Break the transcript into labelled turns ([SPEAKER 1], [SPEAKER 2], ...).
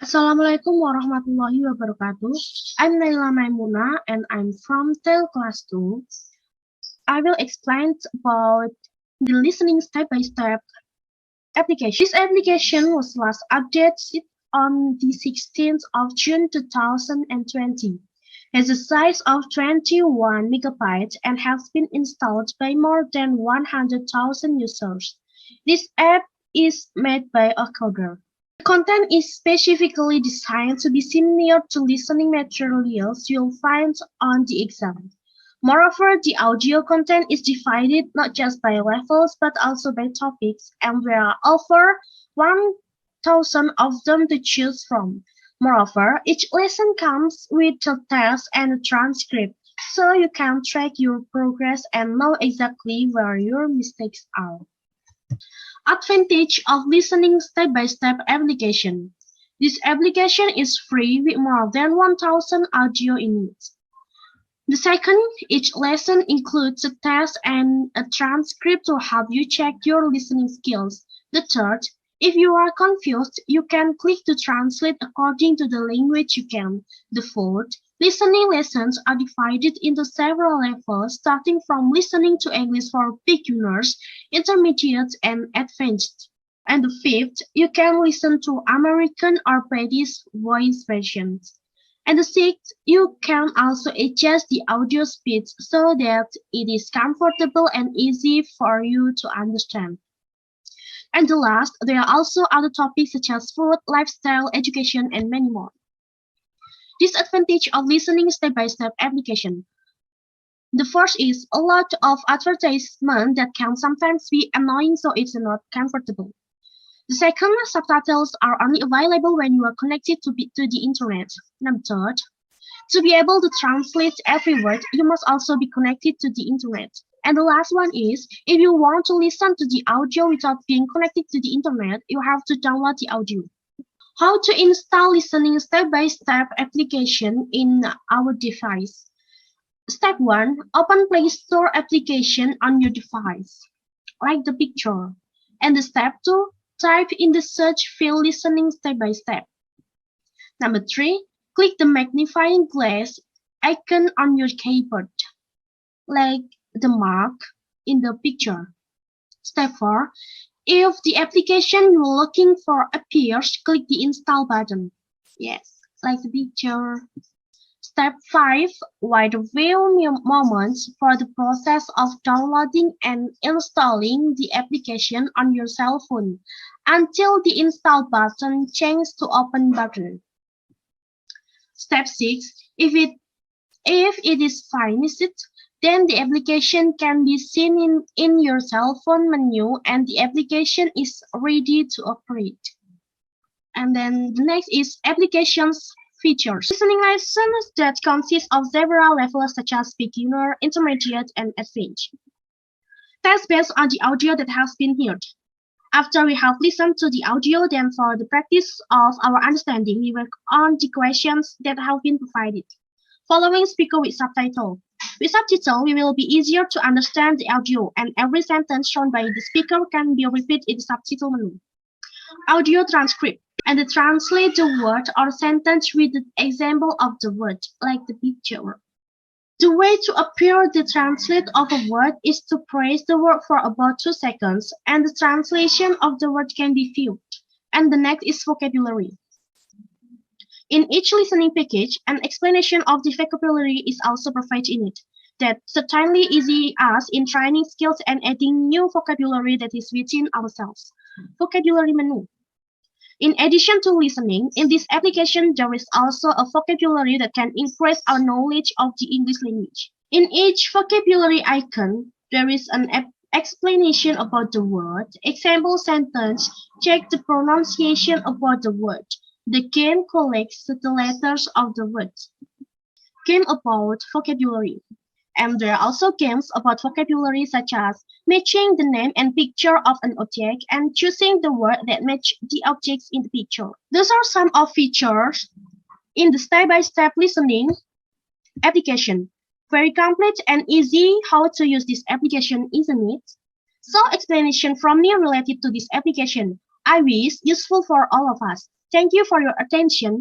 [SPEAKER 1] Assalamualaikum warahmatullahi wabarakatuh. I'm Naila and I'm from TELL Class 2. I will explain about the listening step-by-step application. This application was last updated on the 16th of June 2020. Has a size of 21 megabytes and has been installed by more than 100,000 users. This app is made by a coder. The content is specifically designed to be similar to listening materials you'll find on the exam. Moreover, the audio content is divided not just by levels but also by topics, and there are over 1,000 of them to choose from. Moreover, each lesson comes with a test and a transcript, so you can track your progress and know exactly where your mistakes are. Advantage of listening step-by-step application. This application is free with more than 1,000 audio in it. The second, each lesson includes a test and a transcript to help you check your listening skills. The third, if you are confused, you can click to translate according to the language you can. The fourth, listening lessons are divided into several levels, starting from listening to English for beginners, intermediate, and advanced. And the fifth, you can listen to American or British voice versions. And the sixth, you can also adjust the audio speed so that it is comfortable and easy for you to understand. And the last, there are also other topics such as food, lifestyle, education, and many more. Disadvantage of listening step-by-step application. The first is a lot of advertisement that can sometimes be annoying, so it's not comfortable. The second, subtitles are only available when you are connected to the internet. Number third, to be able to translate every word, you must also be connected to the internet. And the last one is, if you want to listen to the audio without being connected to the internet, you have to download the audio. How to install listening step-by-step application in our device. Step 1. Open Play Store application on your device, like the picture. And the step 2. Type in the search field listening step-by-step. Number 3. Click the magnifying glass icon on your keyboard, like the mark in the picture. Step 4. If the application you're looking for appears, click the install button. Yes, like the picture. Step 5. Wait a few moments for the process of downloading and installing the application on your cell phone until the install button changes to open button. Step 6. If it is finished, then the application can be seen in your cell phone menu and the application is ready to operate. And then the next is applications features. Listening lessons that consist of several levels such as beginner, intermediate, and advanced. Test based on the audio that has been heard. After we have listened to the audio, then for the practice of our understanding, we work on the questions that have been provided. Following speaker with subtitle. With subtitle, it will be easier to understand the audio, and every sentence shown by the speaker can be repeated in the subtitle menu. Audio transcript, and translate the word or sentence with the example of the word, like the picture. The way to appear the translate of a word is to press the word for about 2 seconds, and the translation of the word can be viewed. And the next is vocabulary. In each listening package, an explanation of the vocabulary is also provided in it. That certainly easy us in training skills and adding new vocabulary that is within ourselves. Vocabulary menu. In addition to listening, in this application there is also a vocabulary that can increase our knowledge of the English language. In each vocabulary icon, there is an explanation about the word, example sentence, check the pronunciation about the word. The game collects the letters of the word. Game about vocabulary. And there are also games about vocabulary such as matching the name and picture of an object and choosing the word that match the objects in the picture. Those are some of features in the step-by-step listening application. Very complete and easy how to use this application, isn't it? So explanation from me related to this application. I wish useful for all of us. Thank you for your attention.